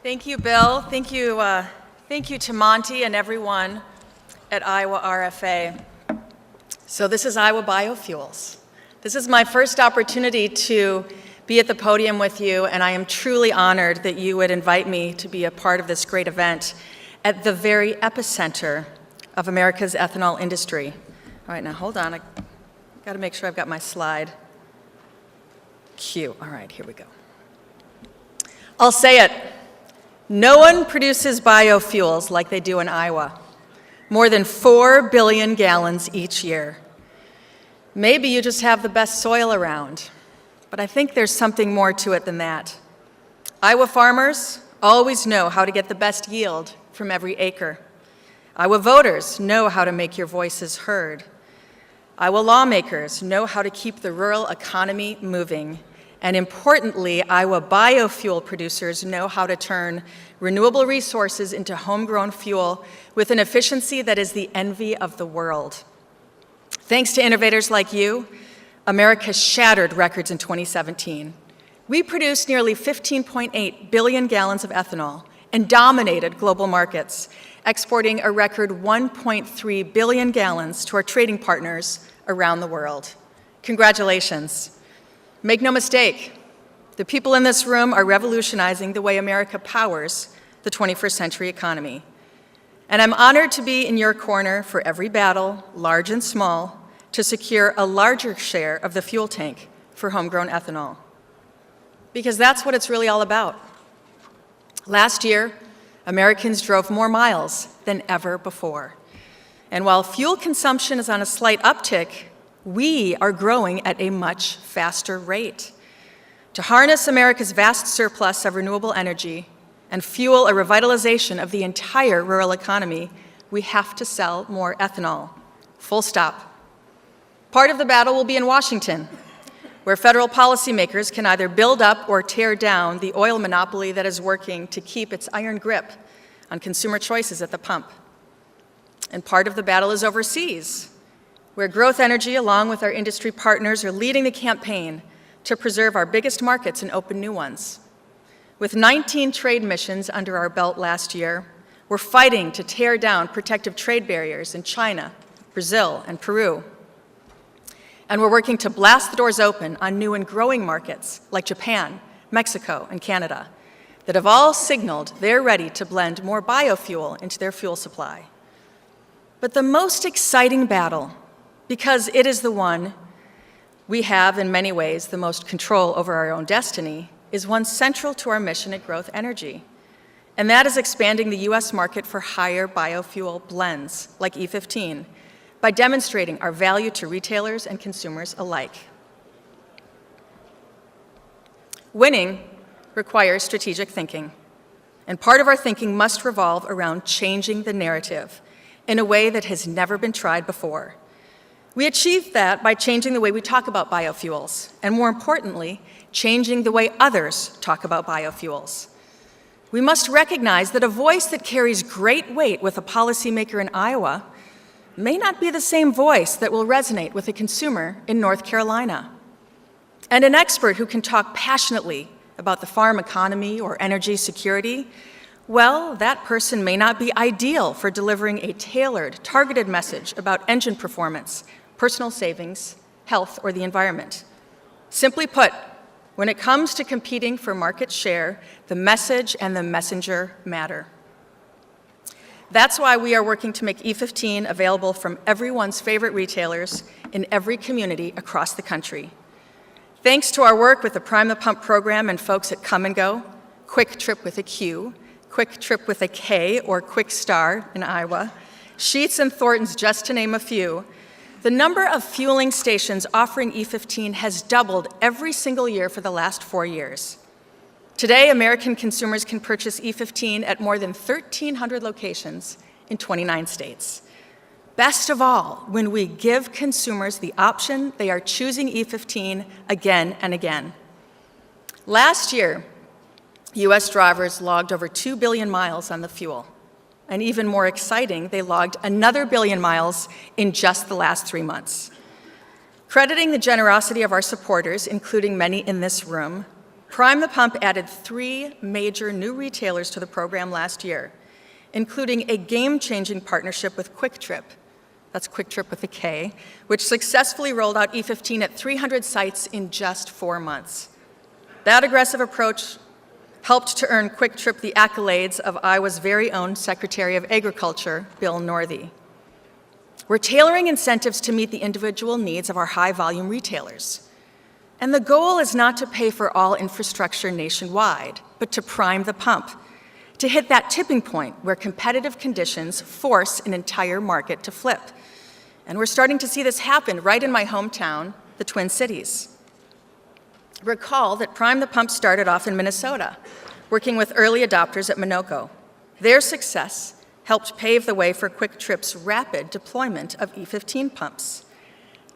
Thank you, Bill. Thank you to Monty and everyone at Iowa RFA. So this is Iowa Biofuels. This is my first opportunity to be at the podium with you, and I am truly honored that you would invite me to be a part of this great event at the very epicenter of America's ethanol industry. All right, now hold on. I got to make sure I've got my slide. Cue. All right, here we go. I'll say it. No one produces biofuels like they do in Iowa. More than 4 billion gallons each year. Maybe you just have the best soil around, but I think there's something more to it than that. Iowa farmers always know how to get the best yield from every acre. Iowa voters know how to make your voices heard. Iowa lawmakers know how to keep the rural economy moving. And importantly, Iowa biofuel producers know how to turn renewable resources into homegrown fuel with an efficiency that is the envy of the world. Thanks to innovators like you, America shattered records in 2017. We produced nearly 15.8 billion gallons of ethanol and dominated global markets, exporting a record 1.3 billion gallons to our trading partners around the world. Congratulations. Make no mistake, the people in this room are revolutionizing the way America powers the 21st century economy. And I'm honored to be in your corner for every battle, large and small, to secure a larger share of the fuel tank for homegrown ethanol. Because that's what it's really all about. Last year, Americans drove more miles than ever before. And while fuel consumption is on a slight uptick, we are growing at a much faster rate. To harness America's vast surplus of renewable energy and fuel a revitalization of the entire rural economy, we have to sell more ethanol. Full stop. Part of the battle will be in Washington, where federal policymakers can either build up or tear down the oil monopoly that is working to keep its iron grip on consumer choices at the pump. And part of the battle is overseas, where Growth Energy, along with our industry partners, are leading the campaign to preserve our biggest markets and open new ones. With 19 trade missions under our belt last year, we're fighting to tear down protective trade barriers in China, Brazil, and Peru. And we're working to blast the doors open on new and growing markets like Japan, Mexico, and Canada that have all signaled they're ready to blend more biofuel into their fuel supply. But the most exciting battle, because it is the one we have in many ways the most control over our own destiny, is one central to our mission at Growth Energy. And that is expanding the US market for higher biofuel blends like E15 by demonstrating our value to retailers and consumers alike. Winning requires strategic thinking. And part of our thinking must revolve around changing the narrative in a way that has never been tried before. We achieved that by changing the way we talk about biofuels, and more importantly, changing the way others talk about biofuels. We must recognize that a voice that carries great weight with a policymaker in Iowa may not be the same voice that will resonate with a consumer in North Carolina. And an expert who can talk passionately about the farm economy or energy security, well, that person may not be ideal for delivering a tailored, targeted message about engine performance, personal savings, health, or the environment. Simply put, when it comes to competing for market share, the message and the messenger matter. That's why we are working to make E15 available from everyone's favorite retailers in every community across the country. Thanks to our work with the Prime the Pump program and folks at Come and Go, Quick Trip with a Q, Quick Trip with a K, or Quick Star in Iowa, Sheetz and Thornton's, just to name a few, the number of fueling stations offering E15 has doubled every single year for the last 4 years. Today, American consumers can purchase E15 at more than 1,300 locations in 29 states. Best of all, when we give consumers the option, they are choosing E15 again and again. Last year, US drivers logged over 2 billion miles on the fuel. And even more exciting, they logged another 1 billion miles in just the last 3 months. Crediting the generosity of our supporters, including many in this room, Prime the Pump added 3 major new retailers to the program last year, including a game-changing partnership with Quick Trip, that's Quick Trip with a K, which successfully rolled out E15 at 300 sites in just 4 months. That aggressive approach helped to earn Quick Trip the accolades of Iowa's very own Secretary of Agriculture, Bill Northey. We're tailoring incentives to meet the individual needs of our high-volume retailers. And the goal is not to pay for all infrastructure nationwide, but to prime the pump, to hit that tipping point where competitive conditions force an entire market to flip. And we're starting to see this happen right in my hometown, the Twin Cities. Recall that Prime the Pump started off in Minnesota, working with early adopters at Minnoco. Their success helped pave the way for Quick Trip's rapid deployment of E15 pumps.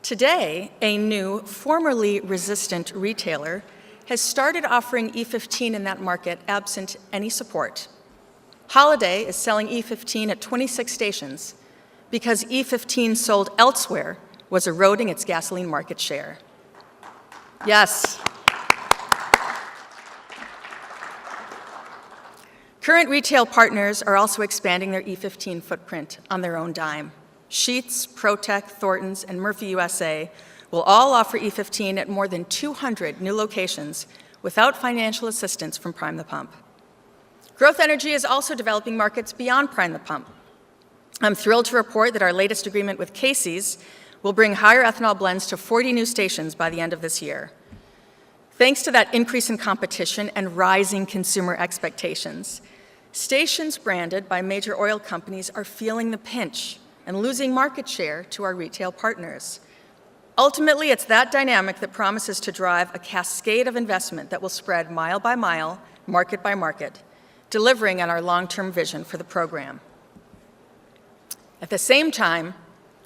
Today, a new, formerly resistant retailer has started offering E15 in that market absent any support. Holiday is selling E15 at 26 stations because E15 sold elsewhere was eroding its gasoline market share. Yes. Current retail partners are also expanding their E15 footprint on their own dime. Sheetz, ProTech, Thornton's, and Murphy USA will all offer E15 at more than 200 new locations without financial assistance from Prime the Pump. Growth Energy is also developing markets beyond Prime the Pump. I'm thrilled to report that our latest agreement with Casey's will bring higher ethanol blends to 40 new stations by the end of this year. Thanks to that increase in competition and rising consumer expectations, stations branded by major oil companies are feeling the pinch and losing market share to our retail partners. Ultimately, it's that dynamic that promises to drive a cascade of investment that will spread mile by mile, market by market, delivering on our long-term vision for the program. At the same time,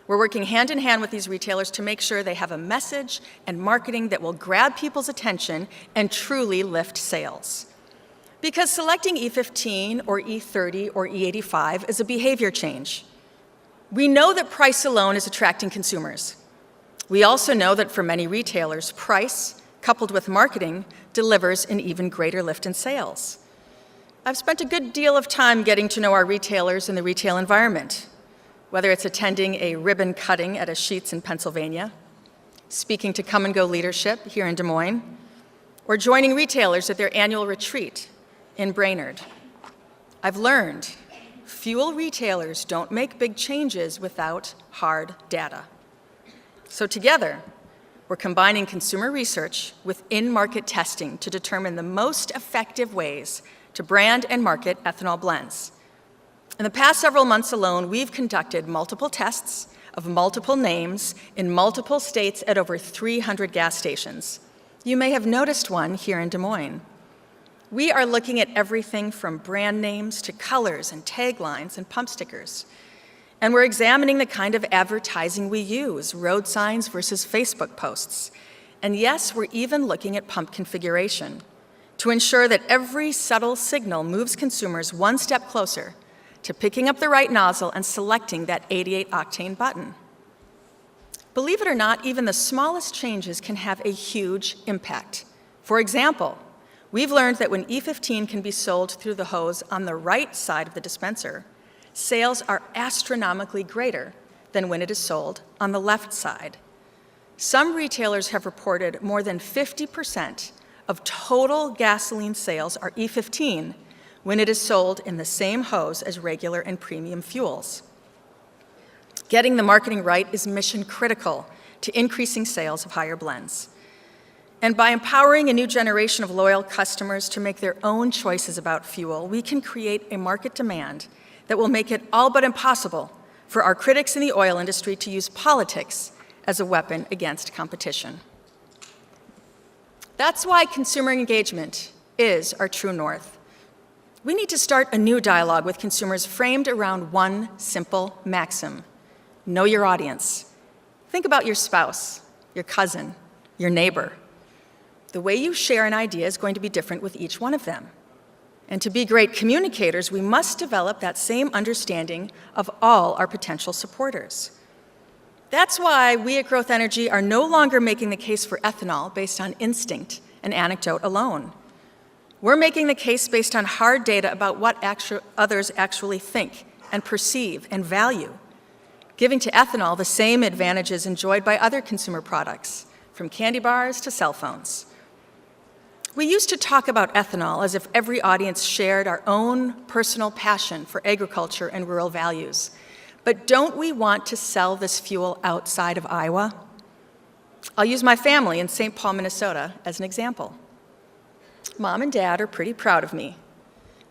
we're working hand in hand with these retailers to make sure they have a message and marketing that will grab people's attention and truly lift sales. Because selecting E15 or E30 or E85 is a behavior change. We know that price alone is attracting consumers. We also know that for many retailers, price, coupled with marketing, delivers an even greater lift in sales. I've spent a good deal of time getting to know our retailers in the retail environment, whether it's attending a ribbon cutting at a Sheetz in Pennsylvania, speaking to Come and Go leadership here in Des Moines, or joining retailers at their annual retreat in Brainerd. I've learned fuel retailers don't make big changes without hard data. So together, we're combining consumer research with in-market testing to determine the most effective ways to brand and market ethanol blends. In the past several months alone, we've conducted multiple tests of multiple names in multiple states at over 300 gas stations. You may have noticed one here in Des Moines. We are looking at everything from brand names to colors and taglines and pump stickers. And we're examining the kind of advertising we use, road signs versus Facebook posts. And yes, we're even looking at pump configuration to ensure that every subtle signal moves consumers one step closer to picking up the right nozzle and selecting that 88 octane button. Believe it or not, even the smallest changes can have a huge impact. For example, we've learned that when E15 can be sold through the hose on the right side of the dispenser, sales are astronomically greater than when it is sold on the left side. Some retailers have reported more than 50% of total gasoline sales are E15 when it is sold in the same hose as regular and premium fuels. Getting the marketing right is mission critical to increasing sales of higher blends. And by empowering a new generation of loyal customers to make their own choices about fuel, we can create a market demand that will make it all but impossible for our critics in the oil industry to use politics as a weapon against competition. That's why consumer engagement is our true north. We need to start a new dialogue with consumers framed around one simple maxim: know your audience. Think about your spouse, your cousin, your neighbor. The way you share an idea is going to be different with each one of them. And to be great communicators, we must develop that same understanding of all our potential supporters. That's why we at Growth Energy are no longer making the case for ethanol based on instinct and anecdote alone. We're making the case based on hard data about what others actually think and perceive and value, giving to ethanol the same advantages enjoyed by other consumer products, from candy bars to cell phones. We used to talk about ethanol as if every audience shared our own personal passion for agriculture and rural values. But don't we want to sell this fuel outside of Iowa? I'll use my family in St. Paul, Minnesota, as an example. Mom and Dad are pretty proud of me.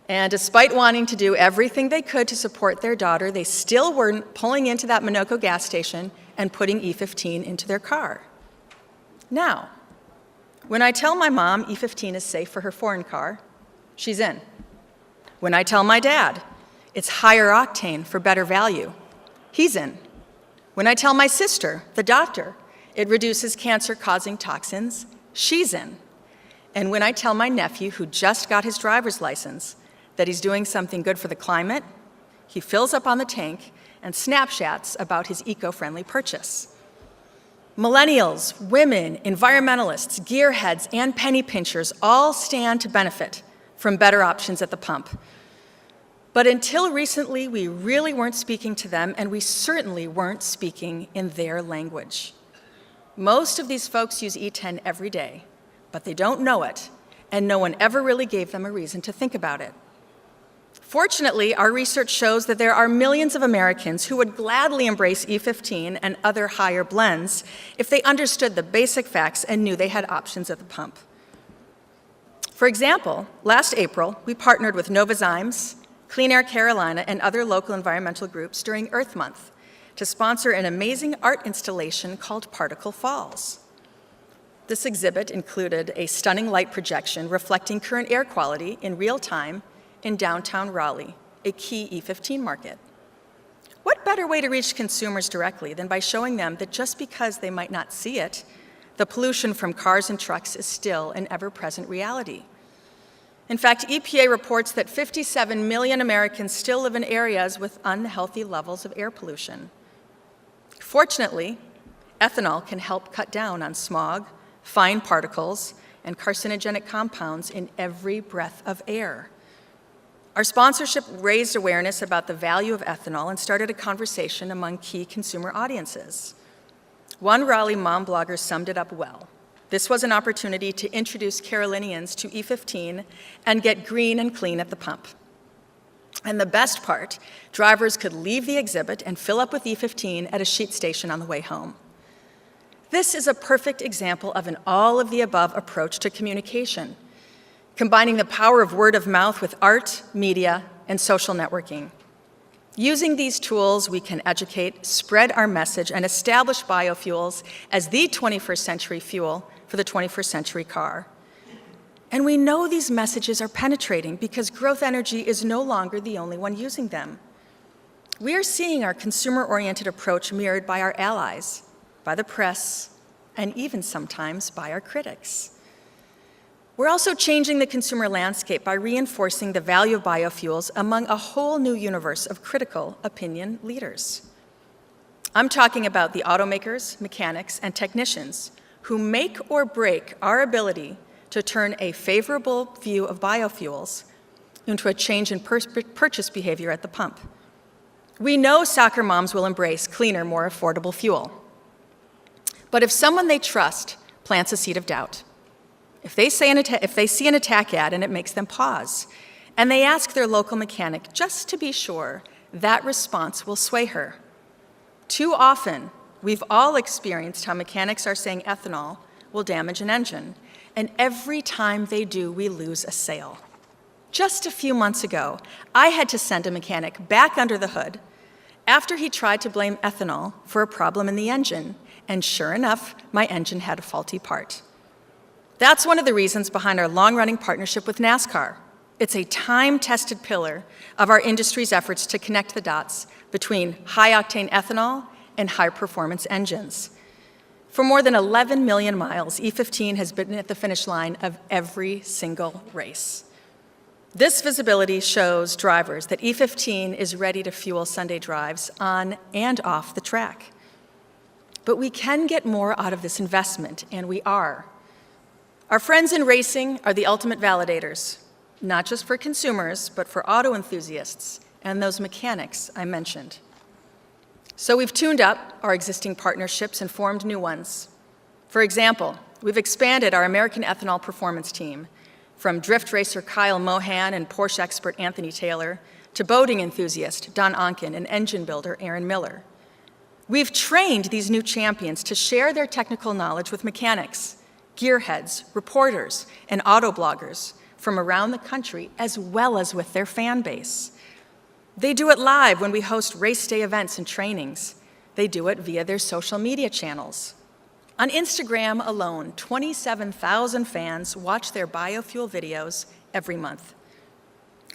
And despite wanting to do everything they could to support their daughter, they still weren't pulling into that Minocco gas station and putting E15 into their car. Now, when I tell my mom E15 is safe for her foreign car, she's in. When I tell my dad it's higher octane for better value, he's in. When I tell my sister, the doctor, it reduces cancer-causing toxins, she's in. And when I tell my nephew, who just got his driver's license, that he's doing something good for the climate, he fills up on the tank and snapshots about his eco-friendly purchase. Millennials, women, environmentalists, gearheads, and penny pinchers all stand to benefit from better options at the pump. But until recently, we really weren't speaking to them, and we certainly weren't speaking in their language. Most of these folks use E10 every day, but they don't know it, and no one ever really gave them a reason to think about it. Fortunately, our research shows that there are millions of Americans who would gladly embrace E15 and other higher blends if they understood the basic facts and knew they had options at the pump. For example, last April, we partnered with Novozymes, Clean Air Carolina, and other local environmental groups during Earth Month to sponsor an amazing art installation called Particle Falls. This exhibit included a stunning light projection reflecting current air quality in real time in downtown Raleigh, a key E15 market. What better way to reach consumers directly than by showing them that just because they might not see it, the pollution from cars and trucks is still an ever-present reality. In fact, EPA reports that 57 million Americans still live in areas with unhealthy levels of air pollution. Fortunately, ethanol can help cut down on smog, fine particles, and carcinogenic compounds in every breath of air. Our sponsorship raised awareness about the value of ethanol and started a conversation among key consumer audiences. One Raleigh mom blogger summed it up well. This was an opportunity to introduce Carolinians to E15 and get green and clean at the pump. And the best part, drivers could leave the exhibit and fill up with E15 at a sheet station on the way home. This is a perfect example of an all-of-the-above approach to communication, combining the power of word of mouth with art, media, and social networking. Using these tools, we can educate, spread our message, and establish biofuels as the 21st century fuel for the 21st century car. And we know these messages are penetrating because Growth Energy is no longer the only one using them. We are seeing our consumer-oriented approach mirrored by our allies, by the press, and even sometimes by our critics. We're also changing the consumer landscape by reinforcing the value of biofuels among a whole new universe of critical opinion leaders. I'm talking about the automakers, mechanics, and technicians who make or break our ability to turn a favorable view of biofuels into a change in purchase behavior at the pump. We know soccer moms will embrace cleaner, more affordable fuel. But if someone they trust plants a seed of doubt, if they see an attack ad and it makes them pause, and they ask their local mechanic just to be sure, that response will sway her. Too often, we've all experienced how mechanics are saying ethanol will damage an engine, and every time they do, we lose a sale. Just a few months ago, I had to send a mechanic back under the hood after he tried to blame ethanol for a problem in the engine, and sure enough, my engine had a faulty part. That's one of the reasons behind our long-running partnership with NASCAR. It's a time-tested pillar of our industry's efforts to connect the dots between high-octane ethanol and high-performance engines. For more than 11 million miles, E15 has been at the finish line of every single race. This visibility shows drivers that E15 is ready to fuel Sunday drives on and off the track. But we can get more out of this investment, and we are. Our friends in racing are the ultimate validators, not just for consumers, but for auto enthusiasts and those mechanics I mentioned. So we've tuned up our existing partnerships and formed new ones. For example, we've expanded our American ethanol performance team from drift racer Kyle Mohan and Porsche expert Anthony Taylor to boating enthusiast Don Onken and engine builder Aaron Miller. We've trained these new champions to share their technical knowledge with mechanics, gearheads, reporters, and auto bloggers from around the country, as well as with their fan base. They do it live when we host race day events and trainings. They do it via their social media channels. On Instagram alone, 27,000 fans watch their biofuel videos every month.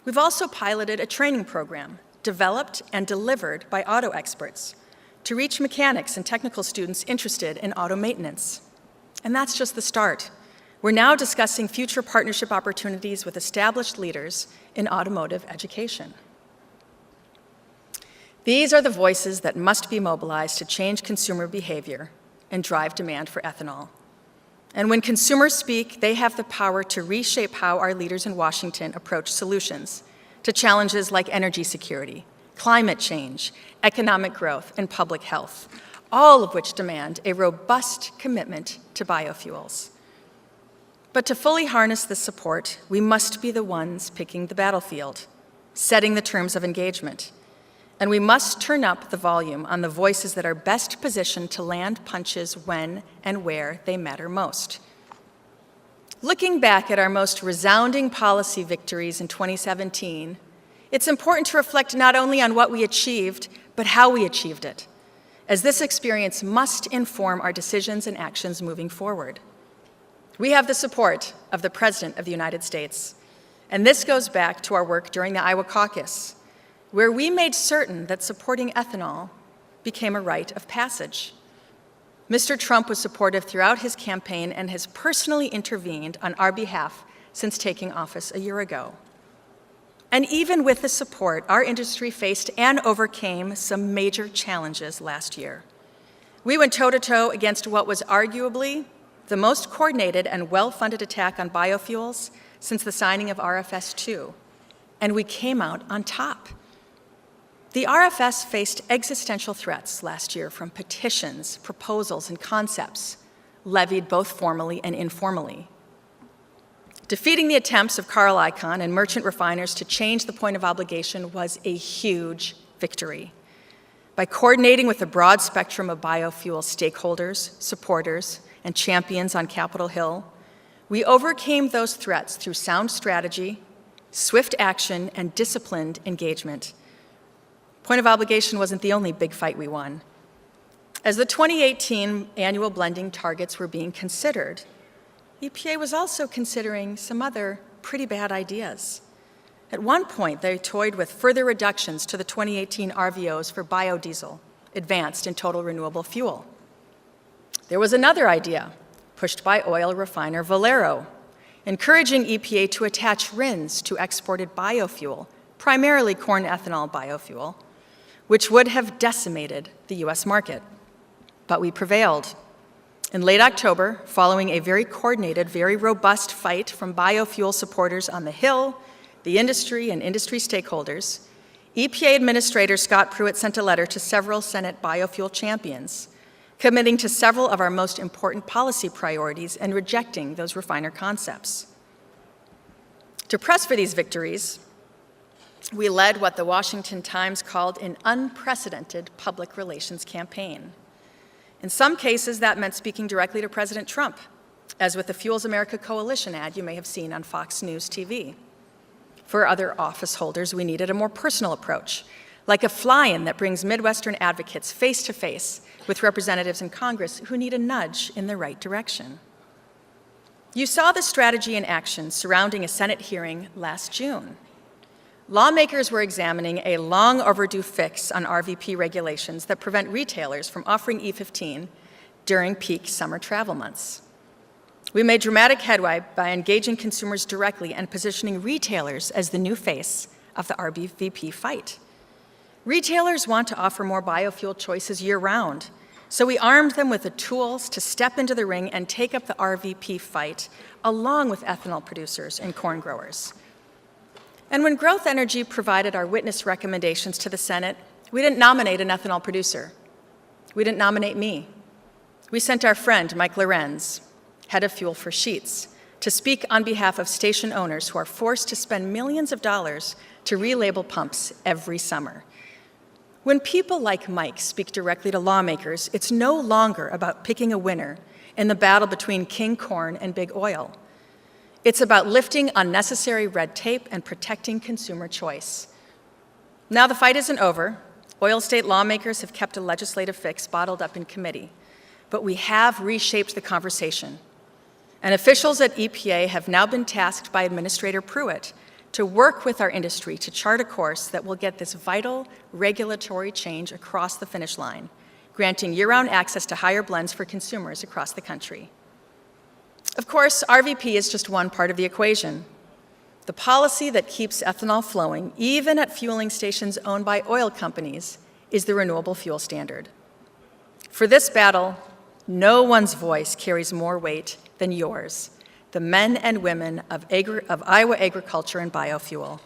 We've also piloted a training program developed and delivered by auto experts to reach mechanics and technical students interested in auto maintenance. And that's just the start. We're now discussing future partnership opportunities with established leaders in automotive education. These are the voices that must be mobilized to change consumer behavior and drive demand for ethanol. And when consumers speak, they have the power to reshape how our leaders in Washington approach solutions to challenges like energy security, climate change, economic growth, and public health, all of which demand a robust commitment to biofuels. But to fully harness this support, we must be the ones picking the battlefield, setting the terms of engagement. And we must turn up the volume on the voices that are best positioned to land punches when and where they matter most. Looking back at our most resounding policy victories in 2017, it's important to reflect not only on what we achieved, but how we achieved it, as this experience must inform our decisions and actions moving forward. We have the support of the President of the United States, and this goes back to our work during the Iowa caucus, where we made certain that supporting ethanol became a rite of passage. Mr. Trump was supportive throughout his campaign and has personally intervened on our behalf since taking office a year ago. And even with the support, our industry faced and overcame some major challenges last year. We went toe-to-toe against what was arguably the most coordinated and well-funded attack on biofuels since the signing of RFS 2, and we came out on top. The RFS faced existential threats last year from petitions, proposals, and concepts levied both formally and informally. Defeating the attempts of Carl Icahn and merchant refiners to change the point of obligation was a huge victory. By coordinating with a broad spectrum of biofuel stakeholders, supporters, and champions on Capitol Hill, we overcame those threats through sound strategy, swift action, and disciplined engagement. Point of obligation wasn't the only big fight we won. As the 2018 annual blending targets were being considered, EPA was also considering some other pretty bad ideas. At one point, they toyed with further reductions to the 2018 RVOs for biodiesel, advanced in total renewable fuel. There was another idea, pushed by oil refiner Valero, encouraging EPA to attach RINs to exported biofuel, primarily corn ethanol biofuel, which would have decimated the US market. But we prevailed. In late October, following a very coordinated, very robust fight from biofuel supporters on the Hill, the industry, and industry stakeholders, EPA Administrator Scott Pruitt sent a letter to several Senate biofuel champions, committing to several of our most important policy priorities and rejecting those refiner concepts. To press for these victories, we led what the Washington Times called an unprecedented public relations campaign. In some cases, that meant speaking directly to President Trump, as with the Fuels America Coalition ad you may have seen on Fox News TV. For other office holders, we needed a more personal approach, like a fly-in that brings Midwestern advocates face-to-face with representatives in Congress who need a nudge in the right direction. You saw the strategy in action surrounding a Senate hearing last June. Lawmakers were examining a long overdue fix on RVP regulations that prevent retailers from offering E15 during peak summer travel months. We made dramatic headway by engaging consumers directly and positioning retailers as the new face of the RVP fight. Retailers want to offer more biofuel choices year-round, So we armed them with the tools to step into the ring and take up the RVP fight, along with ethanol producers and corn growers. And when Growth Energy provided our witness recommendations to the Senate, we didn't nominate an ethanol producer. We didn't nominate me. We sent our friend, Mike Lorenz, head of Fuel for Sheets, to speak on behalf of station owners who are forced to spend millions of dollars to relabel pumps every summer. When people like Mike speak directly to lawmakers, it's no longer about picking a winner in the battle between King Corn and Big Oil. It's about lifting unnecessary red tape and protecting consumer choice. Now the fight isn't over. Oil state lawmakers have kept a legislative fix bottled up in committee, but we have reshaped the conversation. And officials at EPA have now been tasked by Administrator Pruitt to work with our industry to chart a course that will get this vital regulatory change across the finish line, granting year-round access to higher blends for consumers across the country. Of course, RVP is just one part of the equation. The policy that keeps ethanol flowing, even at fueling stations owned by oil companies, is the Renewable Fuel Standard. For this battle, no one's voice carries more weight than yours, the men and women of Iowa agriculture and biofuel.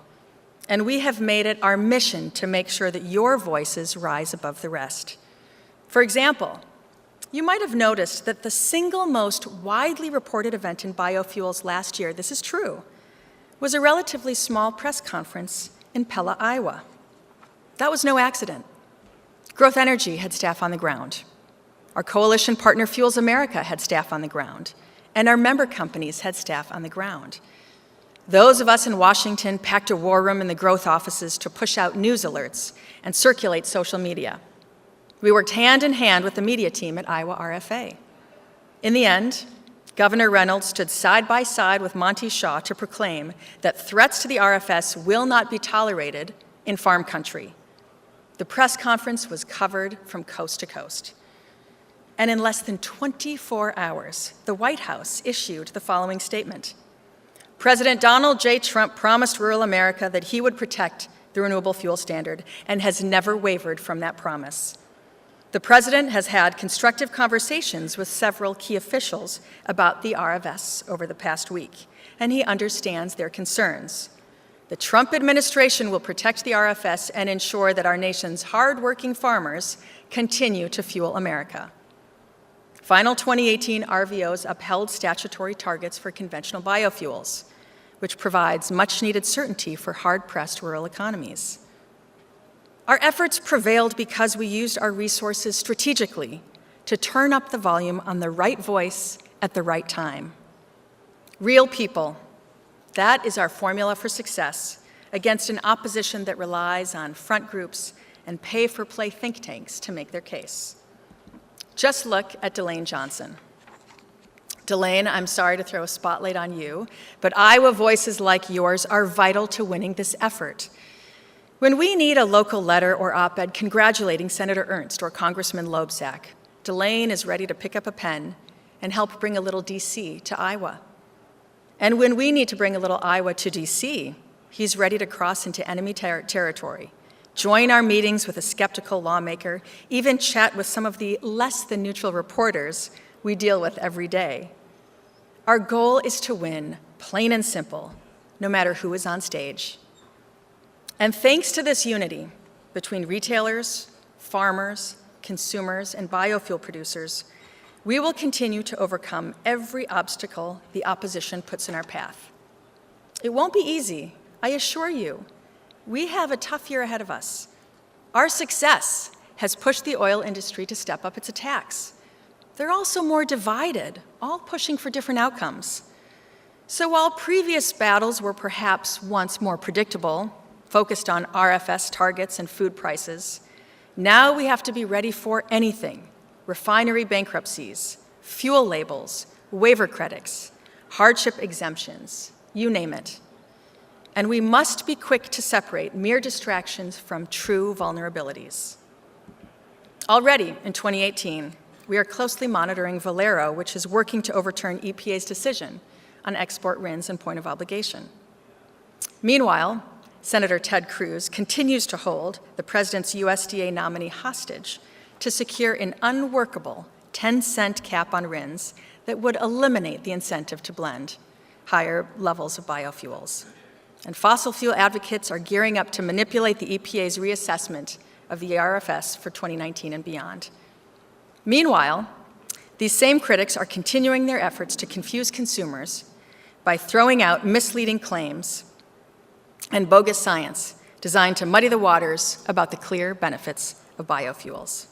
And we have made it our mission to make sure that your voices rise above the rest. For example, you might have noticed that the single most widely reported event in biofuels last year, this is true, was a relatively small press conference in Pella, Iowa. That was no accident. Growth Energy had staff on the ground. Our coalition partner Fuels America had staff on the ground, and our member companies had staff on the ground. Those of us in Washington packed a war room in the growth offices to push out news alerts and circulate social media. We worked hand in hand with the media team at Iowa RFA. In the end, Governor Reynolds stood side by side with Monty Shaw to proclaim that threats to the RFS will not be tolerated in farm country. The press conference was covered from coast to coast. And in less than 24 hours, the White House issued the following statement. President Donald J. Trump promised rural America that he would protect the Renewable Fuel Standard and has never wavered from that promise. The president has had constructive conversations with several key officials about the RFS over the past week, and he understands their concerns. The Trump administration will protect the RFS and ensure that our nation's hardworking farmers continue to fuel America. Final 2018 RVOs upheld statutory targets for conventional biofuels, which provides much-needed certainty for hard-pressed rural economies. Our efforts prevailed because we used our resources strategically to turn up the volume on the right voice at the right time. Real people, that is our formula for success against an opposition that relies on front groups and pay-for-play think tanks to make their case. Just look at Delane Johnson. Delane, I'm sorry to throw a spotlight on you, but Iowa voices like yours are vital to winning this effort. When we need a local letter or op-ed congratulating Senator Ernst or Congressman Loebsack, Delane is ready to pick up a pen and help bring a little DC to Iowa. And when we need to bring a little Iowa to DC, he's ready to cross into enemy territory, join our meetings with a skeptical lawmaker, even chat with some of the less than neutral reporters we deal with every day. Our goal is to win, plain and simple, no matter who is on stage. And thanks to this unity between retailers, farmers, consumers, and biofuel producers, we will continue to overcome every obstacle the opposition puts in our path. It won't be easy, I assure you. We have a tough year ahead of us. Our success has pushed the oil industry to step up its attacks. They're also more divided, all pushing for different outcomes. So while previous battles were perhaps once more predictable, focused on RFS targets and food prices, now we have to be ready for anything: refinery bankruptcies, fuel labels, waiver credits, hardship exemptions, you name it. And we must be quick to separate mere distractions from true vulnerabilities. Already in 2018, we are closely monitoring Valero, which is working to overturn EPA's decision on export RINs and point of obligation. Meanwhile, Senator Ted Cruz continues to hold the president's USDA nominee hostage to secure an unworkable 10-cent cap on RINs that would eliminate the incentive to blend higher levels of biofuels. And fossil fuel advocates are gearing up to manipulate the EPA's reassessment of the RFS for 2019 and beyond. Meanwhile, these same critics are continuing their efforts to confuse consumers by throwing out misleading claims and bogus science designed to muddy the waters about the clear benefits of biofuels.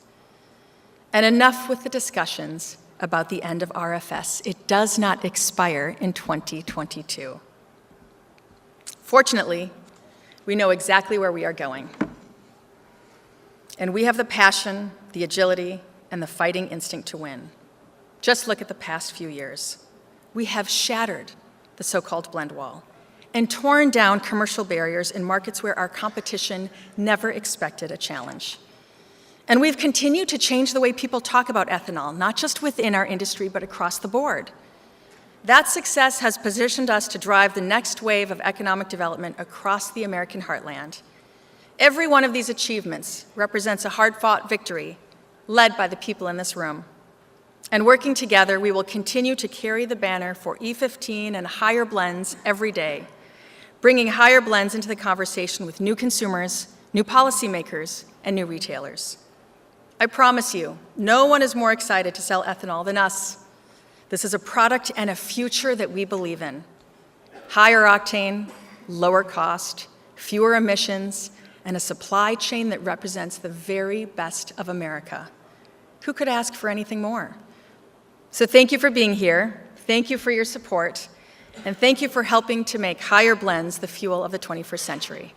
And enough with the discussions about the end of RFS. It does not expire in 2022. Fortunately, we know exactly where we are going. And we have the passion, the agility, and the fighting instinct to win. Just look at the past few years. We have shattered the so-called blend wall and torn down commercial barriers in markets where our competition never expected a challenge. And we've continued to change the way people talk about ethanol, not just within our industry, but across the board. That success has positioned us to drive the next wave of economic development across the American heartland. Every one of these achievements represents a hard-fought victory led by the people in this room. And working together, we will continue to carry the banner for E15 and higher blends every day, bringing higher blends into the conversation with new consumers, new policymakers, and new retailers. I promise you, no one is more excited to sell ethanol than us. This is a product and a future that we believe in. Higher octane, lower cost, fewer emissions, and a supply chain that represents the very best of America. Who could ask for anything more? So thank you for being here. Thank you for your support. And thank you for helping to make higher blends the fuel of the 21st century.